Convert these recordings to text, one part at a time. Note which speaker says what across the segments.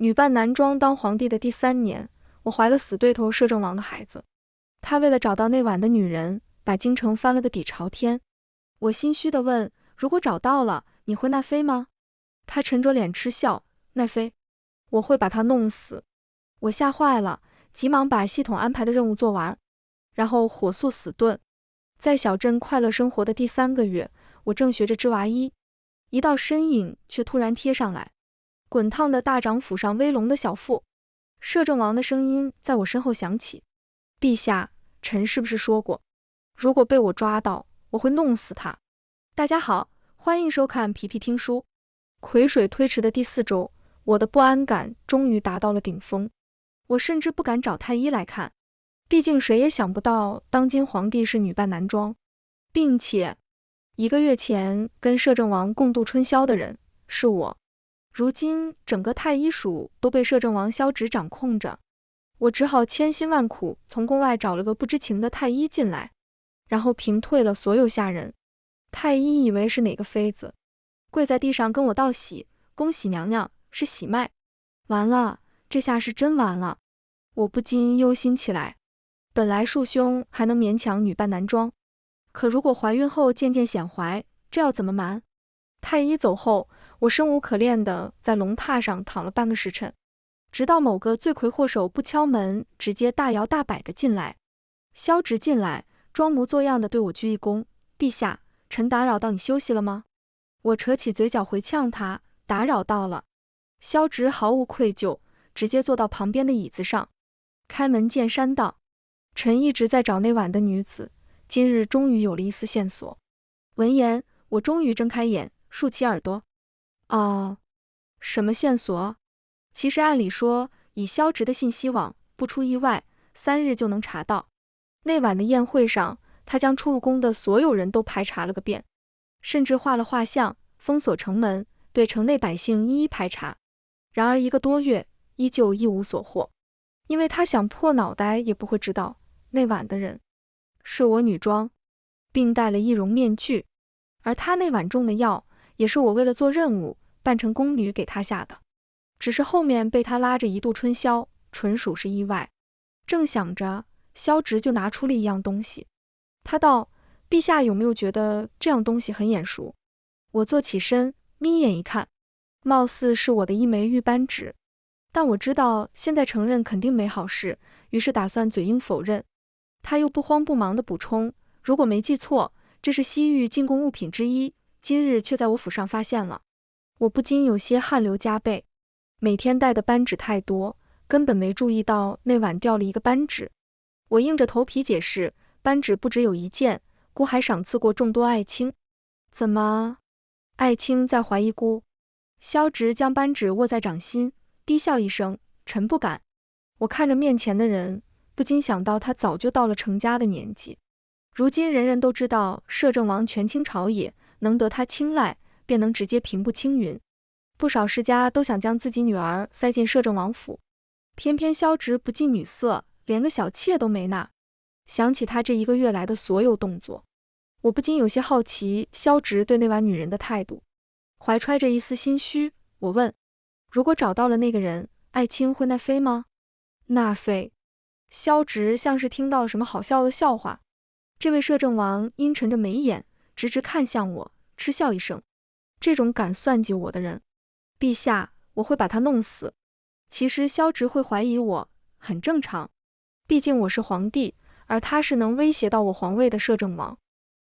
Speaker 1: 女扮男装当皇帝的第3年，我怀了死对头摄政王的孩子。他为了找到那晚的女人，把京城翻了个底朝天。我心虚地问：如果找到了，你会奈飞吗？他沉着脸嗤笑：奈飞？我会把他弄死。我吓坏了，急忙把系统安排的任务做完，然后火速死遁。在小镇快乐生活的第3个月，我正学着织娃衣，一道身影却突然贴上来，滚烫的大掌抚上微隆的小腹。摄政王的声音在我身后响起：陛下，臣是不是说过，如果被我抓到，我会弄死他？大家好，欢迎收看皮皮听书。癸水推迟的第4周，我的不安感终于达到了顶峰。我甚至不敢找太医来看，毕竟谁也想不到当今皇帝是女扮男装，并且1个月前跟摄政王共度春宵的人是我。如今整个太医署都被摄政王萧直掌控着，我只好千辛万苦从宫外找了个不知情的太医进来，然后平退了所有下人。太医以为是哪个妃子，跪在地上跟我道喜：恭喜娘娘，是喜脉。完了，这下是真完了。我不禁忧心起来，本来束胸还能勉强女扮男装，可如果怀孕后渐渐显怀，这要怎么瞒？太医走后，我生无可恋地在龙榻上躺了半个时辰，直到某个罪魁祸首不敲门，直接大摇大摆地进来。萧直进来，装模作样地对我鞠一躬：陛下，臣打扰到你休息了吗？我扯起嘴角回呛他：打扰到了。萧直毫无愧疚，直接坐到旁边的椅子上，开门见山道：臣一直在找那晚的女子，今日终于有了一丝线索。闻言，我终于睁开眼，竖起耳朵。哦，什么线索？其实按理说，以萧直的信息网，不出意外，3日就能查到。那晚的宴会上，他将出入宫的所有人都排查了个遍，甚至画了画像，封锁城门，对城内百姓一一排查。然而1个多月，依旧一无所获，因为他想破脑袋也不会知道，那晚的人是我女装，并戴了易容面具，而他那晚中的药，也是我为了做任务扮成宫女给他下的，只是后面被他拉着一度春宵，纯属是意外。正想着，萧直就拿出了一样东西，他道：陛下有没有觉得这样东西很眼熟？我坐起身，眯眼一看，貌似是我的一枚玉扳指，但我知道现在承认肯定没好事，于是打算嘴硬否认。他又不慌不忙地补充：如果没记错，这是西域进贡物品之一，今日却在我府上发现了。我不禁有些汗流浃背，每天戴的扳指太多，根本没注意到那晚掉了一个扳指。我硬着头皮解释，扳指不只有1件，姑还赏赐过众多爱卿。怎么，爱卿在怀疑姑？萧直将扳指握在掌心，低笑一声：臣不敢。我看着面前的人，不禁想到他早就到了成家的年纪。如今人人都知道摄政王权倾朝野，能得他青睐，便能直接平步青云。不少世家都想将自己女儿塞进摄政王府，偏偏萧直不近女色，连个小妾都没纳。想起他这1个月来的所有动作，我不禁有些好奇萧直对那晚女人的态度。怀揣着一丝心虚，我问：如果找到了那个人，爱卿会纳妃吗？纳妃？萧直像是听到了什么好笑的笑话。这位摄政王阴沉着眉眼，直直看向我，嗤笑一声：这种敢算计我的人，陛下，我会把他弄死。其实萧直会怀疑我，很正常，毕竟我是皇帝，而他是能威胁到我皇位的摄政王。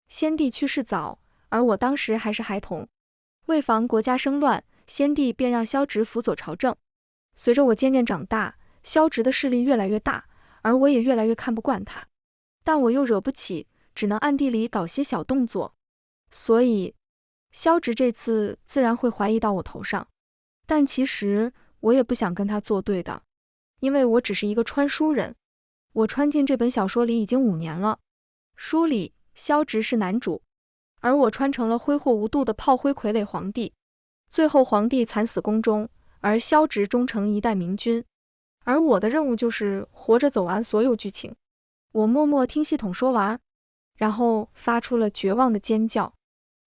Speaker 1: 先帝去世早，而我当时还是孩童，为防国家生乱，先帝便让萧直辅佐朝政。随着我渐渐长大，萧直的势力越来越大，而我也越来越看不惯他，但我又惹不起，只能暗地里搞些小动作。所以萧直这次自然会怀疑到我头上，但其实我也不想跟他作对的，因为我只是一个穿书人。我穿进这本小说里已经5年了，书里萧直是男主，而我穿成了挥霍无度的炮灰傀儡皇帝。最后皇帝惨死宫中，而萧直终成一代明君，而我的任务就是活着走完所有剧情。我默默听系统说完，然后发出了绝望的尖叫。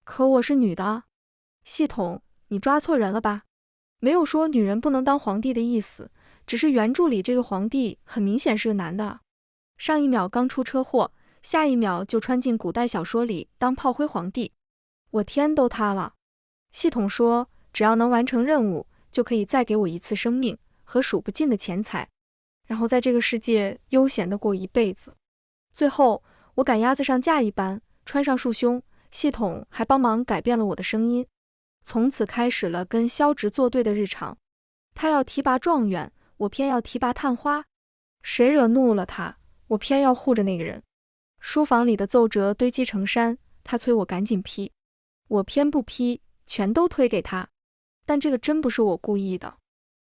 Speaker 1: 可我是女的。系统，你抓错人了吧？没有说女人不能当皇帝的意思，只是原著里这个皇帝很明显是个男的。上一秒刚出车祸，下一秒就穿进古代小说里当炮灰皇帝，我天都塌了。系统说，只要能完成任务，就可以再给我一次生命和数不尽的钱财，然后在这个世界悠闲地过一辈子。最后，我赶鸭子上架一般穿上束胸，系统还帮忙改变了我的声音，从此开始了跟萧直作对的日常。他要提拔状元，我偏要提拔探花，谁惹怒了他，我偏要护着那个人。书房里的奏折堆积成山，他催我赶紧批，我偏不批，全都推给他。但这个真不是我故意的，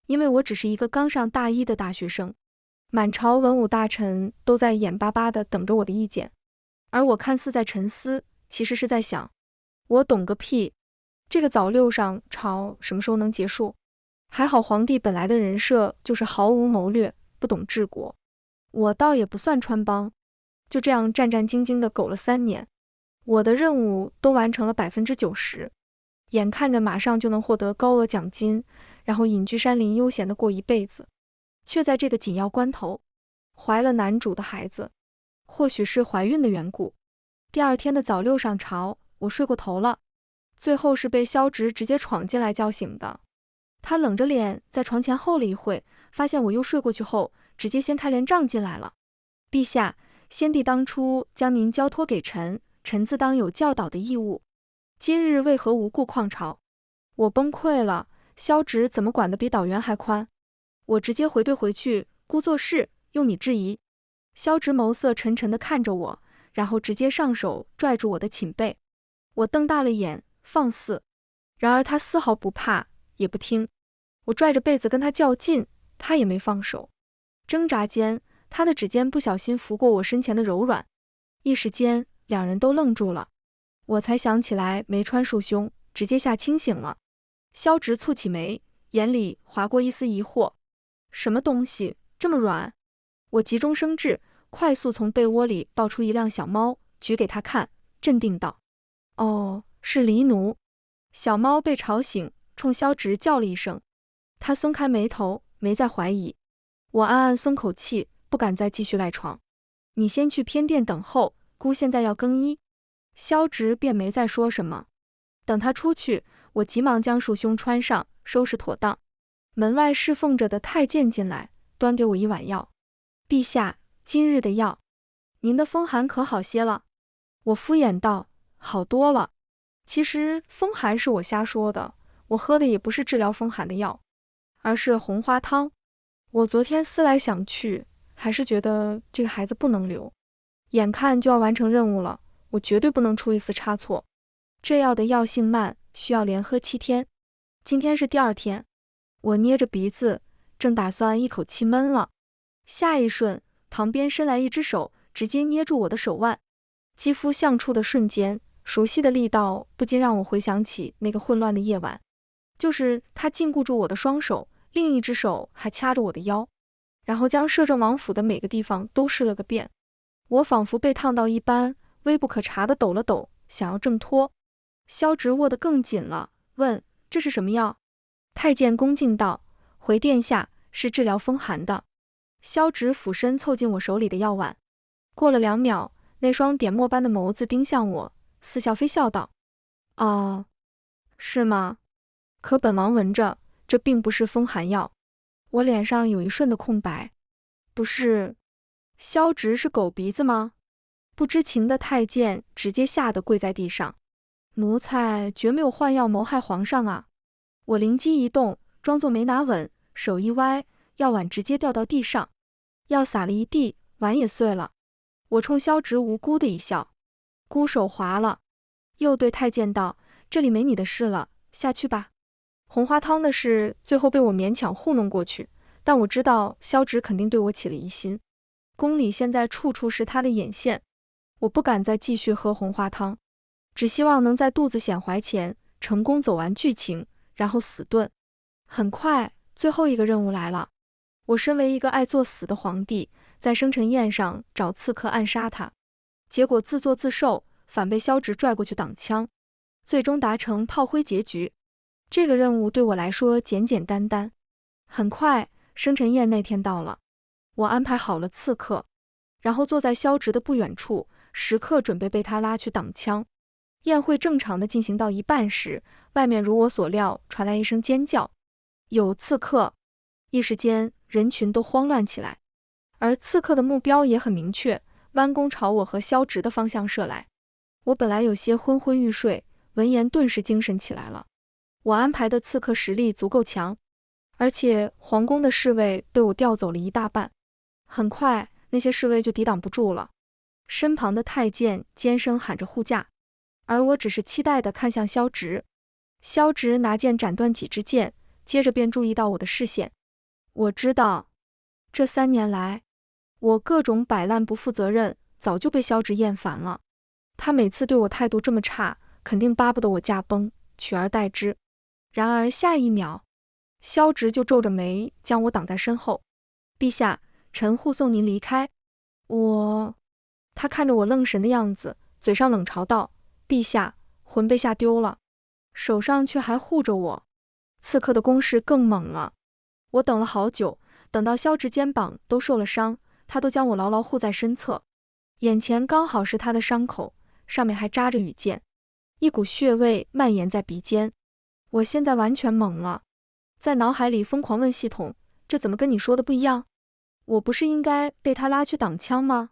Speaker 1: 因为我只是一个刚上大一的大学生，满朝文武大臣都在眼巴巴地等着我的意见，而我看似在沉思，其实是在想，我懂个屁，这个早六上朝什么时候能结束？还好皇帝本来的人设就是毫无谋略，不懂治国，我倒也不算穿帮，就这样战战兢兢地苟了3年，我的任务都完成了90%，眼看着马上就能获得高额奖金，然后隐居山林悠闲地过一辈子，却在这个紧要关头怀了男主的孩子。或许是怀孕的缘故，第二天的早六上朝，我睡过头了，最后是被萧直直接闯进来叫醒的。他冷着脸在床前候了一会，发现我又睡过去后，直接掀开帘帐进来了。陛下，先帝当初将您交托给臣，臣自当有教导的义务，今日为何无故旷朝？我崩溃了，萧直怎么管得比导员还宽？我直接回怼回去，孤做事，用你质疑。萧直眸色沉沉地看着我，然后直接上手拽住我的寝被。我瞪大了眼，放肆。然而他丝毫不怕，也不听。我拽着被子跟他较劲，他也没放手。挣扎间，他的指尖不小心拂过我身前的柔软，一时间两人都愣住了。我才想起来没穿束胸，直接吓清醒了。萧直蹙起眉，眼里划过一丝疑惑，什么东西这么软？我急中生智，快速从被窝里抱出一辆小猫，举给他看，镇定道：哦，是狸奴。小猫被吵醒，冲萧直叫了一声，他松开眉头，没再怀疑。我暗暗松口气，不敢再继续赖床。你先去偏殿等候，姑现在要更衣。萧直便没再说什么。等他出去，我急忙将束胸穿上，收拾妥当。门外侍奉着的太监进来，端给我一碗药。陛下，今日的药，您的风寒可好些了？我敷衍道，好多了。其实风寒是我瞎说的，我喝的也不是治疗风寒的药，而是红花汤。我昨天思来想去，还是觉得这个孩子不能留，眼看就要完成任务了，我绝对不能出一丝差错。这药的药性慢，需要连喝7天。今天是第2天，我捏着鼻子，正打算一口气闷了，下一瞬，旁边伸来一只手，直接捏住我的手腕。肌肤相触的瞬间，熟悉的力道不禁让我回想起那个混乱的夜晚，就是他禁锢住我的双手，另一只手还掐着我的腰，然后将摄政王府的每个地方都试了个遍。我仿佛被烫到一般，微不可察地抖了抖，想要挣脱。萧直握得更紧了，问：这是什么药？太监恭敬道：回殿下，是治疗风寒的。萧直俯身凑近我手里的药碗，过了2秒，那双点墨般的眸子盯向我，似笑非笑道：哦，是吗？可本王闻着，这并不是风寒药。我脸上有一瞬的空白。不是，萧直是狗鼻子吗？不知情的太监直接吓得跪在地上。奴才绝没有换药谋害皇上啊！我灵机一动，装作没拿稳，手一歪，药碗直接掉到地上，药洒了一地，碗也碎了。我冲萧直无辜的一笑，孤手滑了，又对太监道：这里没你的事了，下去吧。红花汤的事最后被我勉强糊弄过去，但我知道萧直肯定对我起了疑心，宫里现在处处是他的眼线，我不敢再继续喝红花汤，只希望能在肚子显怀前成功走完剧情，然后死遁。很快，最后一个任务来了。我身为一个爱作死的皇帝，在生辰宴上找刺客暗杀他，结果自作自受，反被萧直拽过去挡枪，最终达成炮灰结局。这个任务对我来说简简单单。很快，生辰宴那天到了，我安排好了刺客，然后坐在萧直的不远处，时刻准备被他拉去挡枪。宴会正常的进行到一半时，外面如我所料传来一声尖叫，有刺客！一时间，人群都慌乱起来，而刺客的目标也很明确，弯弓朝我和萧直的方向射来。我本来有些昏昏欲睡，闻言顿时精神起来了。我安排的刺客实力足够强，而且皇宫的侍卫被我调走了一大半。很快，那些侍卫就抵挡不住了，身旁的太监尖声喊着护驾，而我只是期待地看向萧直。萧直拿剑斩断几支箭，接着便注意到我的视线。我知道，这3年来，我各种摆烂不负责任，早就被萧直厌烦了。他每次对我态度这么差，肯定巴不得我驾崩，取而代之。然而下一秒，萧直就皱着眉将我挡在身后。陛下，臣护送您离开。他看着我愣神的样子，嘴上冷嘲道：“陛下，魂被吓丢了。”手上却还护着我。刺客的攻势更猛了。我等了好久，等到萧直肩膀都受了伤，他都将我牢牢护在身侧。眼前刚好是他的伤口，上面还扎着羽箭，一股血味蔓延在鼻尖。我现在完全懵了，在脑海里疯狂问系统：这怎么跟你说的不一样？我不是应该被他拉去挡枪吗？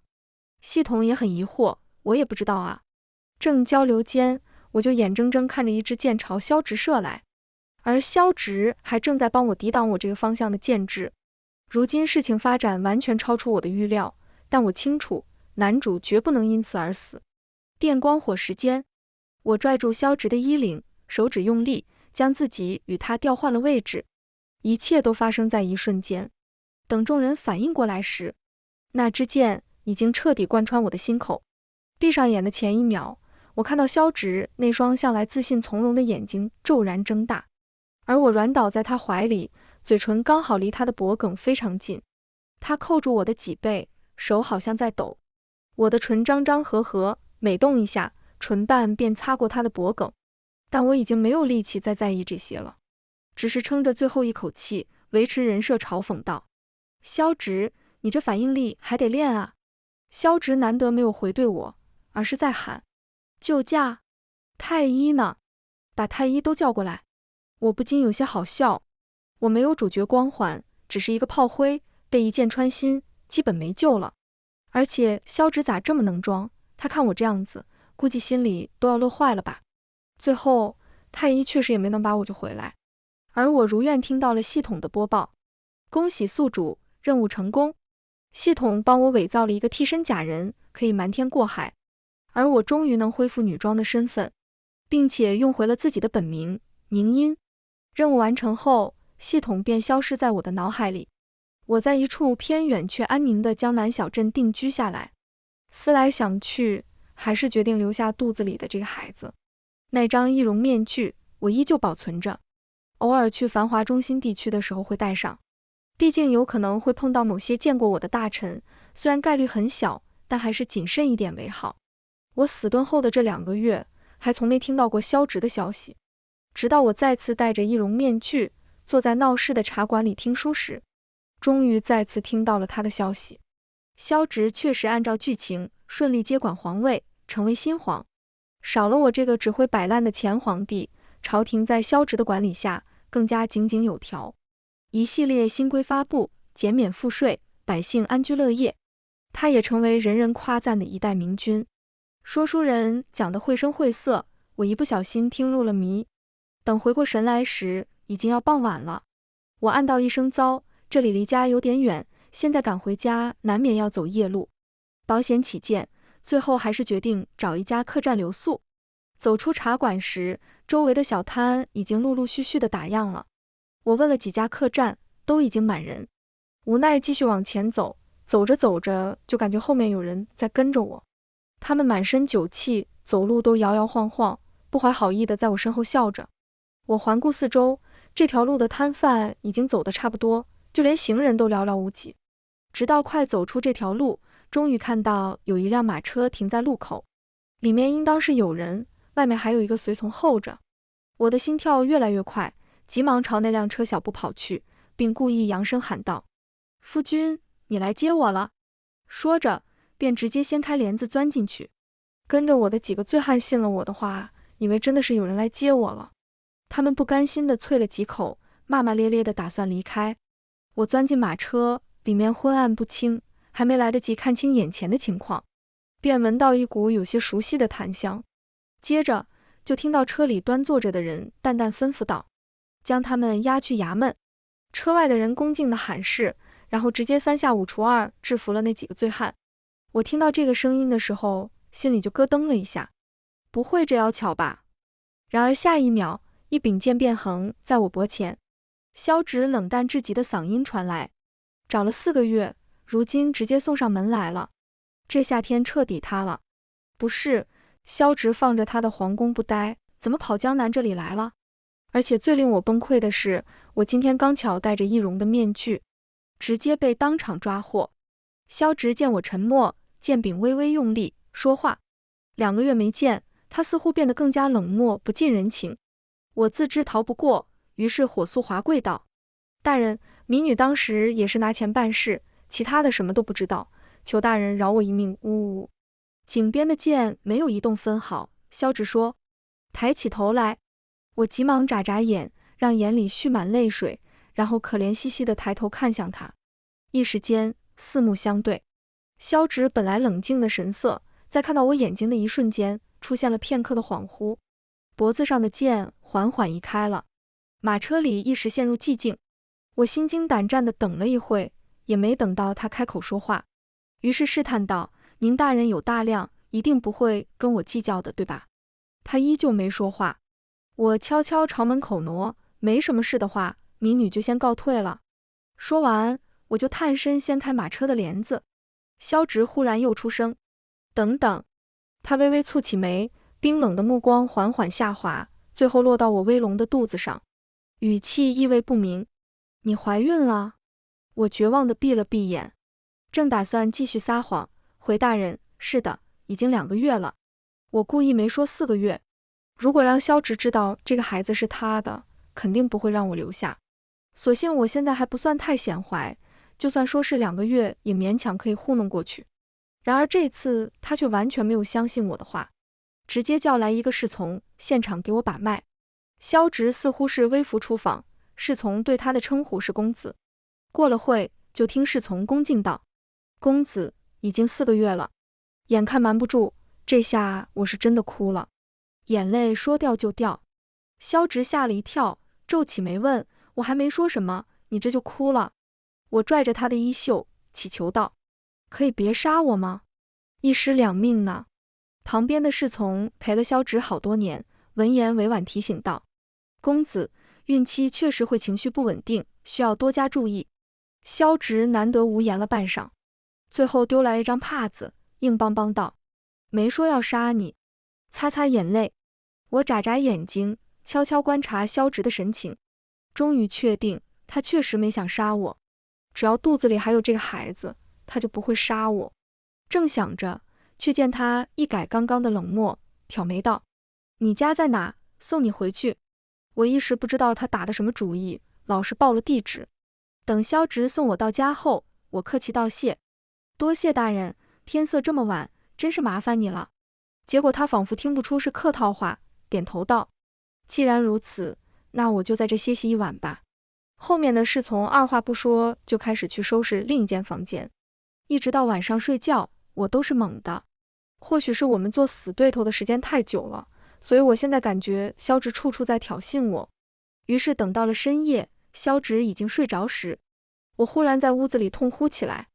Speaker 1: 系统也很疑惑，我也不知道啊。正交流间，我就眼睁睁看着一支箭朝萧直射来，而萧直还正在帮我抵挡我这个方向的箭支。如今事情发展完全超出我的预料，但我清楚，男主绝不能因此而死。电光火石间，我拽住萧直的衣领，手指用力，将自己与他调换了位置。一切都发生在一瞬间。等众人反应过来时，那支箭已经彻底贯穿我的心口。闭上眼的前一秒，我看到萧直那双向来自信从容的眼睛骤然睁大，而我软倒在他怀里，嘴唇刚好离他的脖颈非常近。他扣住我的脊背，手好像在抖。我的唇张张合合，每动一下，唇瓣便擦过他的脖颈。但我已经没有力气再在意这些了，只是撑着最后一口气，维持人设，嘲讽道：“萧直，你这反应力还得练啊！”萧直难得没有回对我，而是在喊：“救驾！太医呢？把太医都叫过来！”我不禁有些好笑，我没有主角光环，只是一个炮灰，被一箭穿心，基本没救了。而且萧直咋这么能装？他看我这样子，估计心里都要乐坏了吧。最后，太医确实也没能把我救回来，而我如愿听到了系统的播报：恭喜宿主，任务成功。系统帮我伪造了一个替身假人，可以瞒天过海，而我终于能恢复女装的身份，并且用回了自己的本名宁音。任务完成后，系统便消失在我的脑海里。我在一处偏远却安宁的江南小镇定居下来，思来想去，还是决定留下肚子里的这个孩子。那张易容面具我依旧保存着，偶尔去繁华中心地区的时候会戴上，毕竟有可能会碰到某些见过我的大臣，虽然概率很小，但还是谨慎一点为好。我死遁后的这2个月，还从没听到过萧直的消息，直到我再次戴着易容面具，坐在闹市的茶馆里听书时，终于再次听到了他的消息。萧直确实按照剧情顺利接管皇位，成为新皇。少了我这个只会摆烂的前皇帝，朝廷在萧直的管理下更加井井有条。一系列新规发布，减免赋税，百姓安居乐业。他也成为人人夸赞的一代明君。说书人讲得绘声绘色，我一不小心听入了迷。等回过神来时，已经要傍晚了。我暗道一声糟，这里离家有点远，现在赶回家难免要走夜路。保险起见，最后还是决定找一家客栈留宿。走出茶馆时，周围的小摊已经陆陆续续的打烊了。我问了几家客栈，都已经满人。无奈继续往前走，走着走着就感觉后面有人在跟着我。他们满身酒气，走路都摇摇晃晃，不怀好意的在我身后笑着。我环顾四周，这条路的摊贩已经走得差不多，就连行人都寥寥无几。直到快走出这条路，终于看到有一辆马车停在路口，里面应当是有人，外面还有一个随从候着。我的心跳越来越快，急忙朝那辆车小步跑去，并故意扬声喊道：“夫君，你来接我了。”说着，便直接掀开帘子钻进去。跟着我的几个醉汉信了我的话，以为真的是有人来接我了。他们不甘心地啐了几口，骂骂咧咧地打算离开。我钻进马车，里面昏暗不清，还没来得及看清眼前的情况，便闻到一股有些熟悉的檀香。接着就听到车里端坐着的人淡淡吩咐道：“将他们押去衙门。”车外的人恭敬地喊是，然后直接3下5除2制服了那几个醉汉。我听到这个声音的时候，心里就咯噔了一下，不会这要巧吧？然而下一秒，一柄剑便横在我脖前，萧直冷淡至极的嗓音传来：“找了4个月，如今直接送上门来了，这夏天彻底塌了。”不是，萧直放着他的皇宫不待，怎么跑江南这里来了？而且最令我崩溃的是，我今天刚巧戴着易容的面具，直接被当场抓获。萧直见我沉默，剑柄微微用力，说话。2个月没见，他似乎变得更加冷漠，不近人情。我自知逃不过，于是火速滑跪道：“大人，民女当时也是拿钱办事，其他的什么都不知道，求大人饶我一命。”呜呜。颈边的剑没有移动分毫。萧直说：“抬起头来。”我急忙眨眨眼，让眼里蓄满泪水，然后可怜兮兮地抬头看向他。一时间四目相对，萧直本来冷静的神色，在看到我眼睛的一瞬间，出现了片刻的恍惚。脖子上的剑缓缓移开了，马车里一时陷入寂静。我心惊胆战地等了一会，也没等到他开口说话，于是试探道：“您大人有大量，一定不会跟我计较的，对吧？”他依旧没说话。我悄悄朝门口挪，没什么事的话，民女就先告退了。说完，我就探身掀开马车的帘子。萧直忽然又出声：“等等。”他微微蹙起眉，冰冷的目光缓缓下滑，最后落到我微隆的肚子上，语气意味不明：“你怀孕了？”我绝望地闭了闭眼，正打算继续撒谎，回大人：“是的，已经2个月了。”我故意没说4个月。如果让萧直知道这个孩子是他的，肯定不会让我留下。所幸我现在还不算太显怀，就算说是2个月，也勉强可以糊弄过去。然而这次他却完全没有相信我的话，直接叫来一个侍从，现场给我把脉。萧直似乎是微服出访，侍从对他的称呼是公子。过了会，就听侍从恭敬道：“公子已经4个月了。”眼看瞒不住，这下我是真的哭了。眼泪说掉就掉。萧直吓了一跳，皱起眉问：“我还没说什么，你这就哭了？”我拽着他的衣袖，祈求道：“可以别杀我吗？一尸2命呢。”旁边的侍从陪了萧直好多年，闻言委婉提醒道：“公子，孕期确实会情绪不稳定，需要多加注意。”萧直难得无言了半晌，最后丢来一张帕子，硬邦邦道：“没说要杀你。”擦擦眼泪，我眨眨眼睛，悄悄观察萧直的神情，终于确定他确实没想杀我。只要肚子里还有这个孩子，他就不会杀我。正想着，却见他一改刚刚的冷漠，挑眉道：“你家在哪？送你回去。”我一时不知道他打的什么主意，老实报了地址。等萧直送我到家后，我客气道谢：“多谢大人，天色这么晚，真是麻烦你了。”结果他仿佛听不出是客套话，点头道：“既然如此，那我就在这歇息一晚吧。”后面的侍从二话不说就开始去收拾另一间房间，一直到晚上睡觉，我都是懵的。或许是我们做死对头的时间太久了，所以我现在感觉萧直处处在挑衅我。于是等到了深夜，萧直已经睡着时，我忽然在屋子里痛呼起来。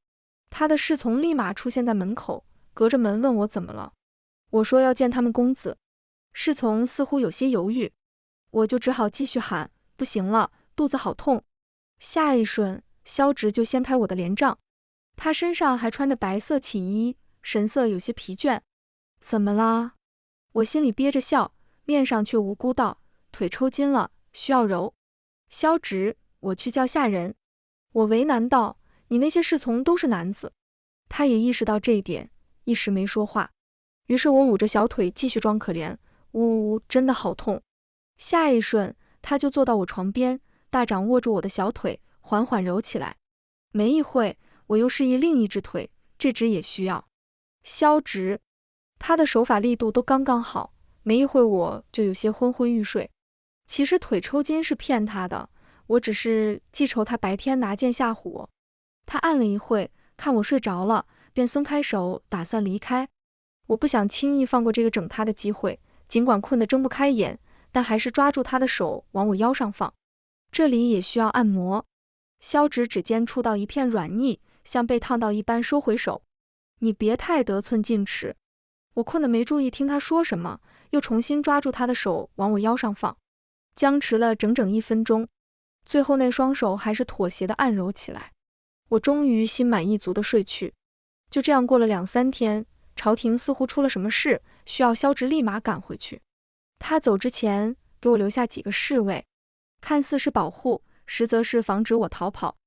Speaker 1: 他的侍从立马出现在门口，隔着门问我怎么了。我说要见他们公子。侍从似乎有些犹豫，我就只好继续喊：“不行了，肚子好痛。”下一瞬，萧直就掀开我的帘帐，他身上还穿着白色寝衣，神色有些疲倦。“怎么啦？”我心里憋着笑，面上却无辜道：“腿抽筋了，需要揉。”萧直，我去叫下人。我为难道：“你那些侍从都是男子。”他也意识到这一点，一时没说话。于是我捂着小腿继续装可怜：“呜呜，真的好痛。”下一瞬，他就坐到我床边，大掌握住我的小腿，缓缓揉起来。没一会，我又示意另一只腿，这只也需要消直。他的手法力度都刚刚好，没一会我就有些昏昏欲睡。其实腿抽筋是骗他的，我只是记仇他白天拿剑吓唬我。他按了一会，看我睡着了，便松开手，打算离开。我不想轻易放过这个整他的机会，尽管困得睁不开眼，但还是抓住他的手往我腰上放。这里也需要按摩。消直指尖触到一片软腻，像被烫到一般收回手。你别太得寸进尺。我困得没注意听他说什么，又重新抓住他的手往我腰上放。僵持了整整1分钟，最后那双手还是妥协地按揉起来。我终于心满意足地睡去。就这样过了2、3天，朝廷似乎出了什么事，需要萧直立马赶回去。他走之前给我留下几个侍卫，看似是保护，实则是防止我逃跑。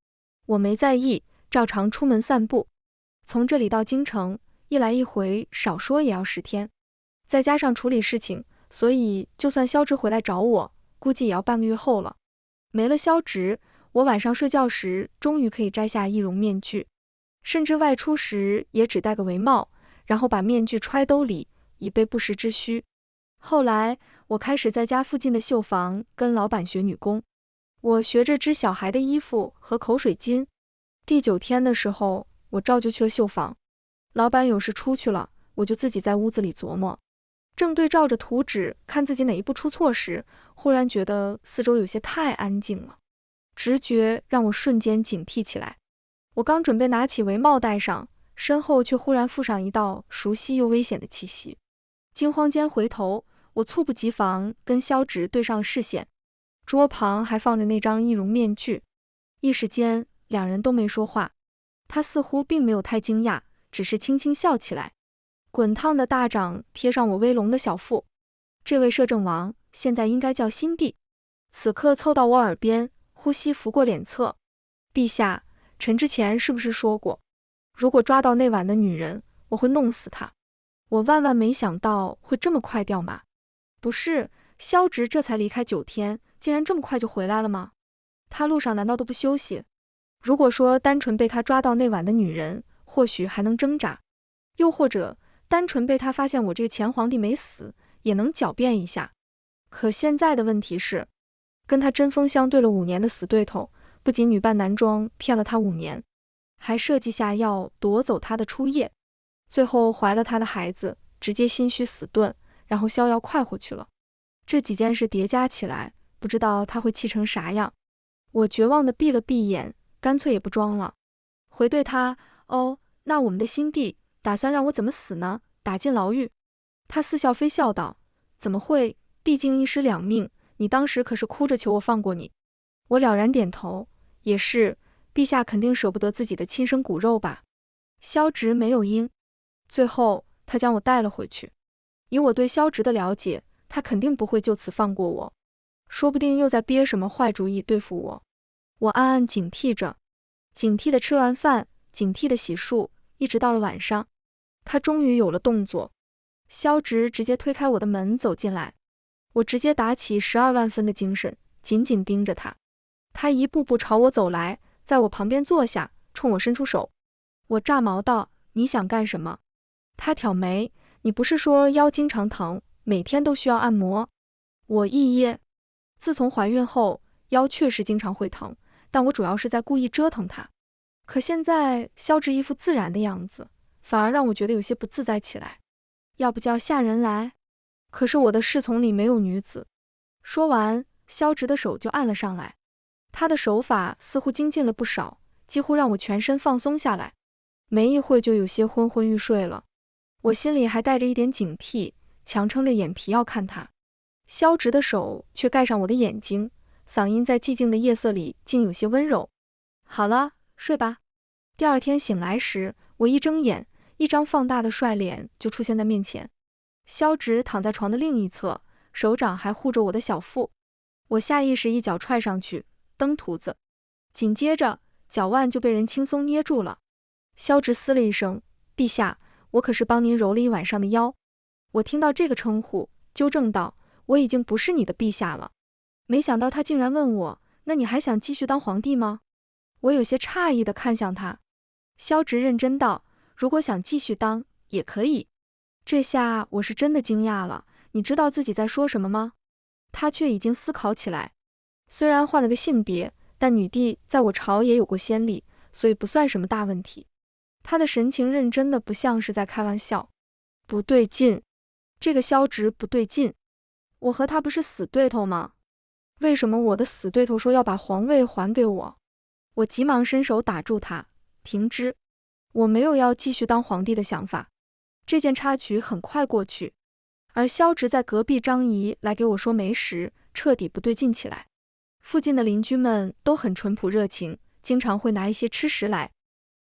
Speaker 1: 我没在意，照常出门散步。从这里到京城，一来一回少说也要10天，再加上处理事情，所以就算萧直回来找我，估计也要半个月后了。没了萧直，我晚上睡觉时终于可以摘下易容面具，甚至外出时也只戴个围帽，然后把面具揣兜里，以备不时之需。后来我开始在家附近的绣房跟老板学女工，我学着织小孩的衣服和口水巾。第9天的时候，我照旧去了绣房。老板有事出去了，我就自己在屋子里琢磨。正对照着图纸看自己哪一步出错时，忽然觉得四周有些太安静了，直觉让我瞬间警惕起来。我刚准备拿起围帽戴上，身后却忽然附上一道熟悉又危险的气息。惊慌间回头，我猝不及防跟萧直对上视线，桌旁还放着那张易容面具。一时间两人都没说话，他似乎并没有太惊讶，只是轻轻笑起来。滚烫的大掌贴上我微隆的小腹。这位摄政王现在应该叫新帝。此刻凑到我耳边，呼吸拂过脸侧。陛下，臣之前是不是说过，如果抓到那晚的女人，我会弄死她？我万万没想到会这么快掉马。不是，萧直这才离开9天，竟然这么快就回来了吗？他路上难道都不休息？如果说单纯被他抓到那晚的女人，或许还能挣扎，又或者单纯被他发现我这个前皇帝没死，也能狡辩一下。可现在的问题是，跟他针锋相对了5年的死对头，不仅女扮男装骗了他5年，还设计下要夺走他的初夜，最后怀了他的孩子，直接心虚死顿，然后逍遥快活去了。这几件事叠加起来，不知道他会气成啥样。我绝望地闭了闭眼，干脆也不装了，回对他：哦，那我们的新帝打算让我怎么死呢？打进牢狱？他似笑非笑道：怎么会，毕竟1尸2命，你当时可是哭着求我放过你。我了然点头，也是，陛下肯定舍不得自己的亲生骨肉吧。萧直没有应，最后他将我带了回去。以我对萧直的了解，他肯定不会就此放过我，说不定又在憋什么坏主意对付我。我暗暗警惕着，警惕的吃完饭，警惕的洗漱，一直到了晚上，他终于有了动作。萧直直接推开我的门走进来，我直接打起12万分的精神，紧紧盯着他。他一步步朝我走来，在我旁边坐下，冲我伸出手。我炸毛道：你想干什么？他挑眉：你不是说腰经常疼，每天都需要按摩？我一噎，自从怀孕后，腰确实经常会疼，但我主要是在故意折腾它。可现在萧直一副自然的样子，反而让我觉得有些不自在起来。要不叫下人来？可是我的侍从里没有女子。说完，萧直的手就按了上来，他的手法似乎精进了不少，几乎让我全身放松下来。没一会就有些昏昏欲睡了，我心里还带着一点警惕，强撑着眼皮要看他。萧直的手却盖上我的眼睛，嗓音在寂静的夜色里竟有些温柔。好了，睡吧。第2天醒来时，我一睁眼，一张放大的帅脸就出现在面前。萧直躺在床的另一侧，手掌还护着我的小腹。我下意识一脚踹上去，蹬犊子，紧接着脚腕就被人轻松捏住了。萧直嘶了一声：陛下，我可是帮您揉了一晚上的腰。我听到这个称呼，纠正道：我已经不是你的陛下了。没想到他竟然问我，那你还想继续当皇帝吗？我有些诧异地看向他。萧直认真道，如果想继续当，也可以。这下我是真的惊讶了，你知道自己在说什么吗？他却已经思考起来。虽然换了个性别，但女帝在我朝也有过先例，所以不算什么大问题。他的神情认真的不像是在开玩笑。不对劲，这个萧直不对劲。我和他不是死对头吗？为什么我的死对头说要把皇位还给我？我急忙伸手打住他，停之。我没有要继续当皇帝的想法。这件插曲很快过去，而萧直在隔壁张仪来给我说媒时，彻底不对劲起来。附近的邻居们都很淳朴热情，经常会拿一些吃食来，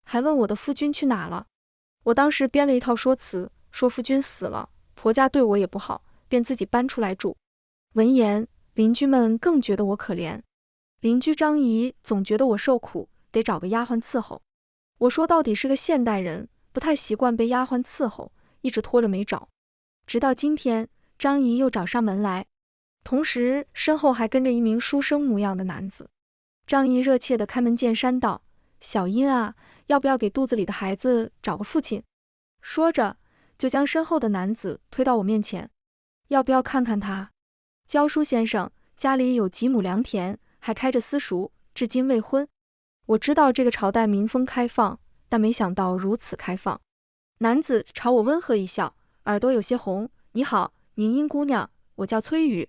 Speaker 1: 还问我的夫君去哪了。我当时编了一套说辞，说夫君死了，婆家对我也不好，便自己搬出来住。闻言，邻居们更觉得我可怜。邻居张仪总觉得我受苦，得找个丫鬟伺候。我说到底是个现代人，不太习惯被丫鬟伺候，一直拖着没找。直到今天，张仪又找上门来，同时身后还跟着一名书生模样的男子。张仪热切地开门见山道，小茵啊，要不要给肚子里的孩子找个父亲？说着，就将身后的男子推到我面前。要不要看看他？教书先生家里有几亩良田，还开着私塾，至今未婚。我知道这个朝代民风开放，但没想到如此开放。男子朝我温和一笑，耳朵有些红。你好，宁音姑娘，我叫崔宇。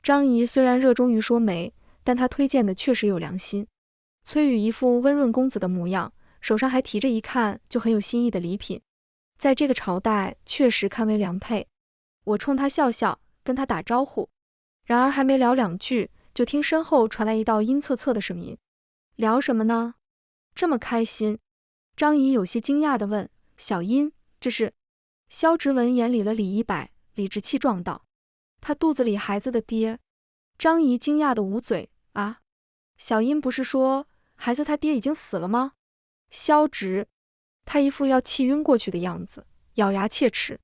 Speaker 1: 张仪虽然热衷于说媒，但他推荐的确实有良心。崔宇一副温润公子的模样，手上还提着一看就很有心意的礼品，在这个朝代确实堪为良配。我冲他笑笑，跟他打招呼。然而还没聊两句，就听身后传来一道阴恻恻的声音。聊什么呢？这么开心？张仪有些惊讶地问。小茵，这是……萧直闻言理了理一百，理直气壮道：他肚子里孩子的爹。张仪惊讶得捂嘴。啊，小茵不是说孩子他爹已经死了吗？萧直，他一副要气晕过去的样子，咬牙切齿。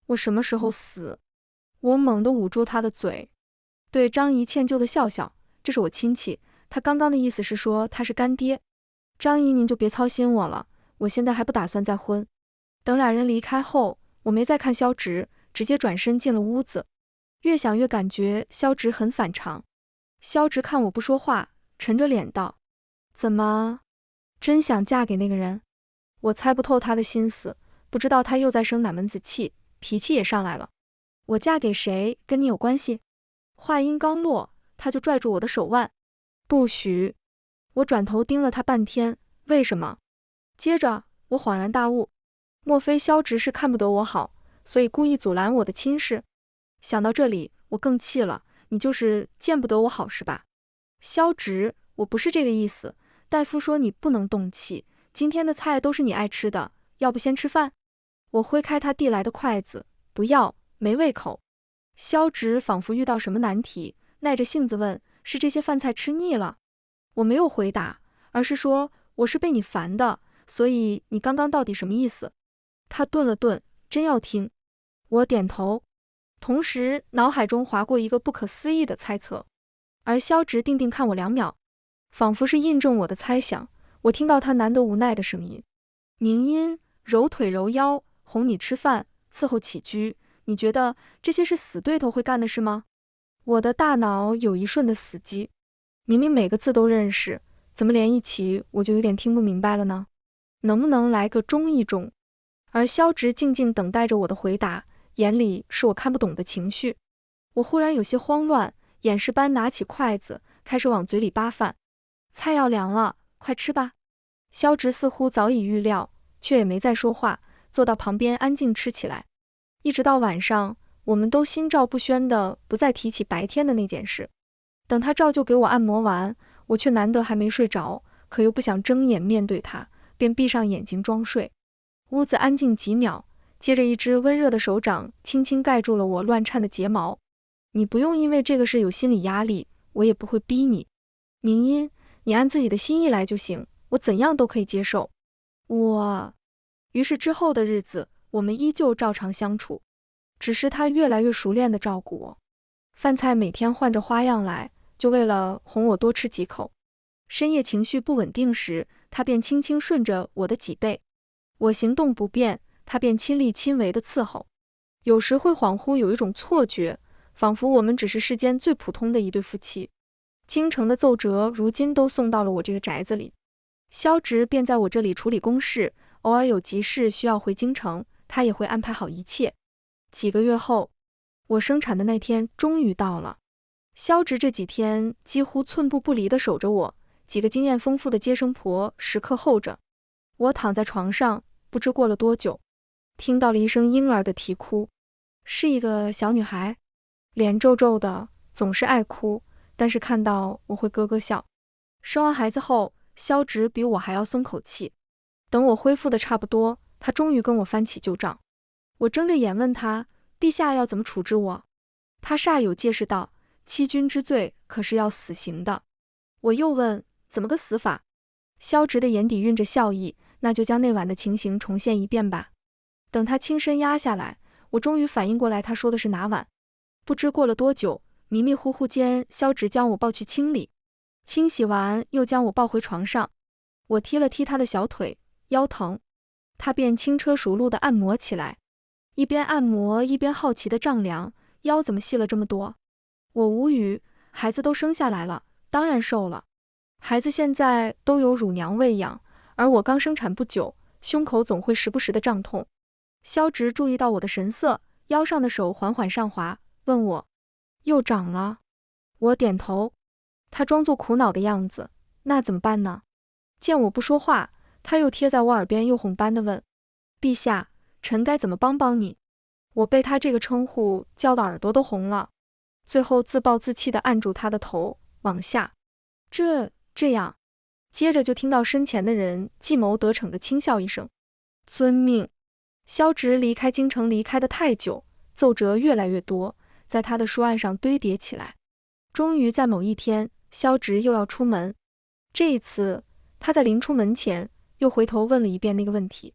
Speaker 1: 我什么时候死？我猛地捂住他的嘴，对张仪歉疚的笑笑，这是我亲戚，他刚刚的意思是说他是干爹。张仪您就别操心我了，我现在还不打算再婚。等俩人离开后，我没再看萧直，直接转身进了屋子。越想越感觉萧直很反常。萧直看我不说话，沉着脸道：怎么，真想嫁给那个人？我猜不透他的心思，不知道他又在生哪门子气，脾气也上来了。我嫁给谁跟你有关系？话音刚落，他就拽住我的手腕。不许！我转头盯了他半天，为什么？接着我恍然大悟，莫非萧直是看不得我好，所以故意阻拦我的亲事？想到这里，我更气了，你就是见不得我好是吧？萧直，我不是这个意思，大夫说你不能动气，今天的菜都是你爱吃的，要不先吃饭？我挥开他递来的筷子，不要，没胃口。萧直仿佛遇到什么难题，耐着性子问，是这些饭菜吃腻了？我没有回答，而是说，我是被你烦的，所以你刚刚到底什么意思？他顿了顿，真要听。我点头，同时脑海中划过一个不可思议的猜测。而萧直定定看我2秒，仿佛是印证我的猜想。我听到他难得无奈的声音：宁音，揉腿揉腰，哄你吃饭，伺候起居，你觉得这些是死对头会干的事吗？我的大脑有一瞬的死机，明明每个字都认识，怎么连一起我就有点听不明白了呢？能不能来个中一中？而萧直静静等待着我的回答，眼里是我看不懂的情绪。我忽然有些慌乱，掩饰般拿起筷子，开始往嘴里扒饭。菜要凉了，快吃吧。萧直似乎早已预料，却也没再说话，坐到旁边安静吃起来。一直到晚上，我们都心照不宣的不再提起白天的那件事。等他照旧给我按摩完，我却难得还没睡着，可又不想睁眼面对他，便闭上眼睛装睡。屋子安静几秒，接着一只温热的手掌轻轻盖住了我乱颤的睫毛。你不用因为这个事有心理压力，我也不会逼你。明音，你按自己的心意来就行，我怎样都可以接受。于是之后的日子，我们依旧照常相处，只是他越来越熟练地照顾我。饭菜每天换着花样来，就为了哄我多吃几口。深夜情绪不稳定时，他便轻轻顺着我的脊背；我行动不便，他便亲力亲为的伺候。有时会恍惚有一种错觉，仿佛我们只是世间最普通的一对夫妻。京城的奏折如今都送到了我这个宅子里，萧直便在我这里处理公事，偶尔有急事需要回京城，他也会安排好一切。几个月后，我生产的那天终于到了。萧直这几天几乎寸步不离地守着我，几个经验丰富的接生婆时刻候着。我躺在床上，不知过了多久，听到了一声婴儿的啼哭，是一个小女孩，脸皱皱的，总是爱哭，但是看到我会咯咯笑。生完孩子后，萧直比我还要松口气。等我恢复的差不多，他终于跟我翻起旧账。我睁着眼问他，陛下要怎么处置我？他煞有介事道，欺君之罪可是要死刑的。我又问，怎么个死法？萧直的眼底蕴着笑意，那就将那晚的情形重现一遍吧。等他轻身压下来，我终于反应过来他说的是哪晚。不知过了多久，迷迷糊糊间，萧直将我抱去清理，清洗完又将我抱回床上。我踢了踢他的小腿，腰疼，他便轻车熟路地按摩起来，一边按摩一边好奇地丈量腰怎么细了这么多。我无语，孩子都生下来了，当然瘦了。孩子现在都有乳娘喂养，而我刚生产不久，胸口总会时不时的胀痛。萧直注意到我的神色，腰上的手缓缓上滑，问我又长了。我点头，他装作苦恼的样子，那怎么办呢？见我不说话，他又贴在我耳边诱哄般的问，陛下，臣该怎么帮帮你？我被他这个称呼叫得耳朵都红了，最后自暴自弃地按住他的头往下。这样，接着就听到身前的人计谋得逞地轻笑一声，遵命。萧直离开京城离开得太久，奏折越来越多，在他的书案上堆叠起来。终于在某一天，萧直又要出门，这一次他在临出门前又回头问了一遍那个问题，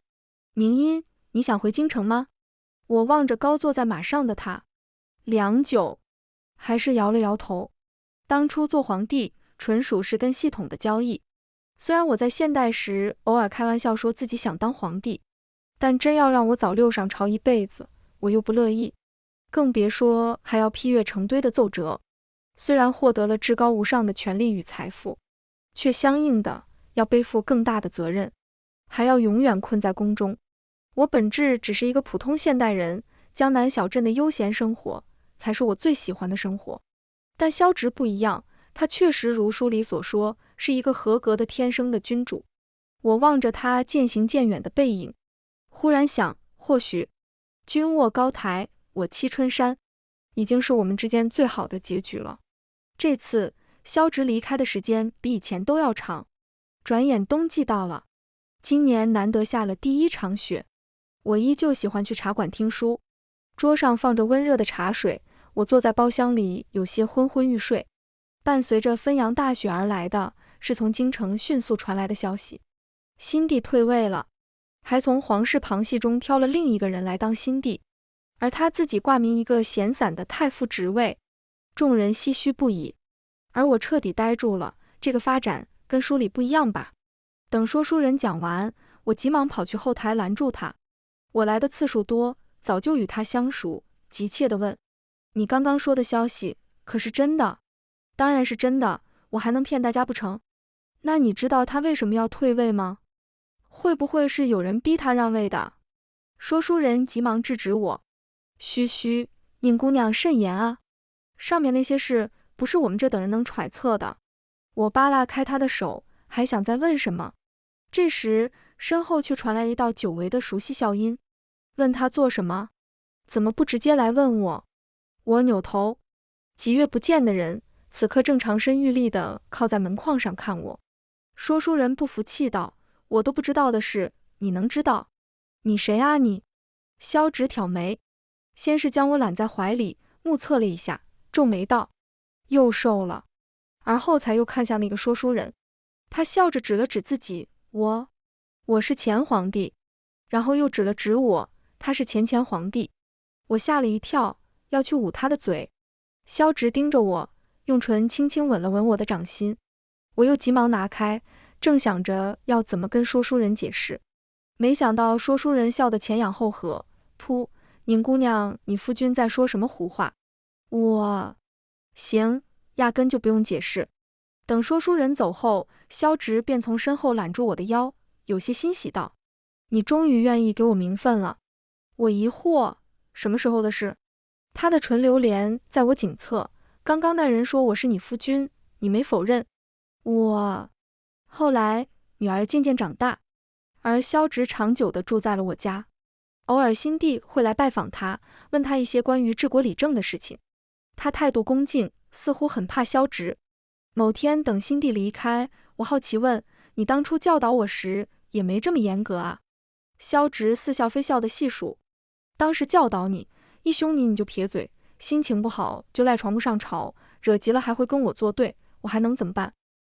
Speaker 1: 明音，你想回京城吗？我望着高坐在马上的他，良久，还是摇了摇头。当初做皇帝纯属是跟系统的交易，虽然我在现代时偶尔开玩笑说自己想当皇帝，但真要让我早六上朝一辈子，我又不乐意，更别说还要批阅成堆的奏折。虽然获得了至高无上的权力与财富，却相应的要背负更大的责任，还要永远困在宫中。我本质只是一个普通现代人，江南小镇的悠闲生活才是我最喜欢的生活。但萧直不一样，他确实如书里所说，是一个合格的天生的君主。我望着他渐行渐远的背影，忽然想，或许君卧高台，我栖春山，已经是我们之间最好的结局了。这次萧直离开的时间比以前都要长，转眼冬季到了，今年难得下了第一场雪。我依旧喜欢去茶馆听书，桌上放着温热的茶水，我坐在包厢里有些昏昏欲睡。伴随着汾阳大雪而来的是从京城迅速传来的消息，新帝退位了，还从皇室旁系中挑了另一个人来当新帝，而他自己挂名一个闲散的太傅职位，众人唏嘘不已。而我彻底呆住了，这个发展跟书里不一样吧？等说书人讲完，我急忙跑去后台拦住他。我来的次数多，早就与他相熟，急切地问，你刚刚说的消息可是真的？当然是真的，我还能骗大家不成？那你知道他为什么要退位吗？会不会是有人逼他让位的？说书人急忙制止我，嘘，宁姑娘慎言啊，上面那些事不是我们这等人能揣测的。我扒拉开他的手，还想再问什么，这时身后却传来一道久违的熟悉笑音，问他做什么？怎么不直接来问我？我扭头，几月不见的人此刻正长身玉立地靠在门框上看我。说书人不服气道，我都不知道的事，你能知道？你谁啊你？萧直挑眉，先是将我揽在怀里，目测了一下，皱眉道，又瘦了。而后才又看向那个说书人，他笑着指了指自己，我是前皇帝，然后又指了指我，他是前皇帝。我吓了一跳，要去捂他的嘴，萧直盯着我，用唇轻轻吻了吻我的掌心。我又急忙拿开，正想着要怎么跟说书人解释，没想到说书人笑得前仰后合。噗，宁姑娘，你夫君在说什么胡话？行，压根就不用解释。等说书人走后，萧直便从身后揽住我的腰，有些欣喜道：你终于愿意给我名分了。我疑惑，什么时候的事？他的唇流连在我颈侧，刚刚那人说我是你夫君，你没否认。后来女儿渐渐长大，而萧直长久地住在了我家，偶尔辛弟会来拜访他，问他一些关于治国理政的事情。他态度恭敬，似乎很怕萧直。某天等辛弟离开，我好奇问：你当初教导我时也没这么严格啊？萧直似笑非笑地细数：当时教导你，一凶你就撇嘴，心情不好就赖床不上朝，惹急了还会跟我作对，我还能怎么办？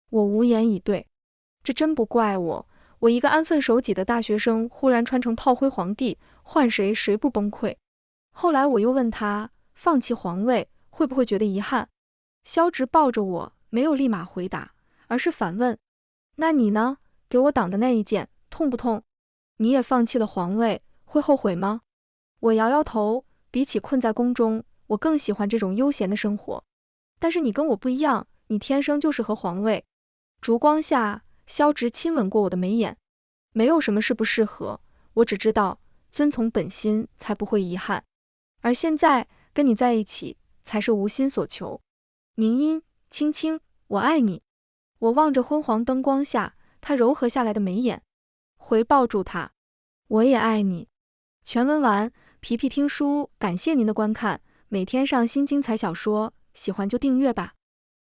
Speaker 1: 我无言以对。这真不怪我，我一个安分守己的大学生，忽然穿成炮灰皇帝，换谁不崩溃？后来我又问他，放弃皇位会不会觉得遗憾？萧直抱着我，没有立马回答，而是反问：那你呢？给我挡的那一剑痛不痛？你也放弃了皇位，会后悔吗？我摇摇头，比起困在宫中，我更喜欢这种悠闲的生活。但是你跟我不一样，你天生就适合皇位。烛光下，萧直亲吻过我的眉眼。没有什么是不适合，我只知道遵从本心才不会遗憾。而现在跟你在一起，才是无心所求。凝音，轻轻，我爱你。我望着昏黄灯光下他柔和下来的眉眼，回抱住他。我也爱你。全文完，皮皮听书，感谢您的观看，每天上新精彩小说，喜欢就订阅吧。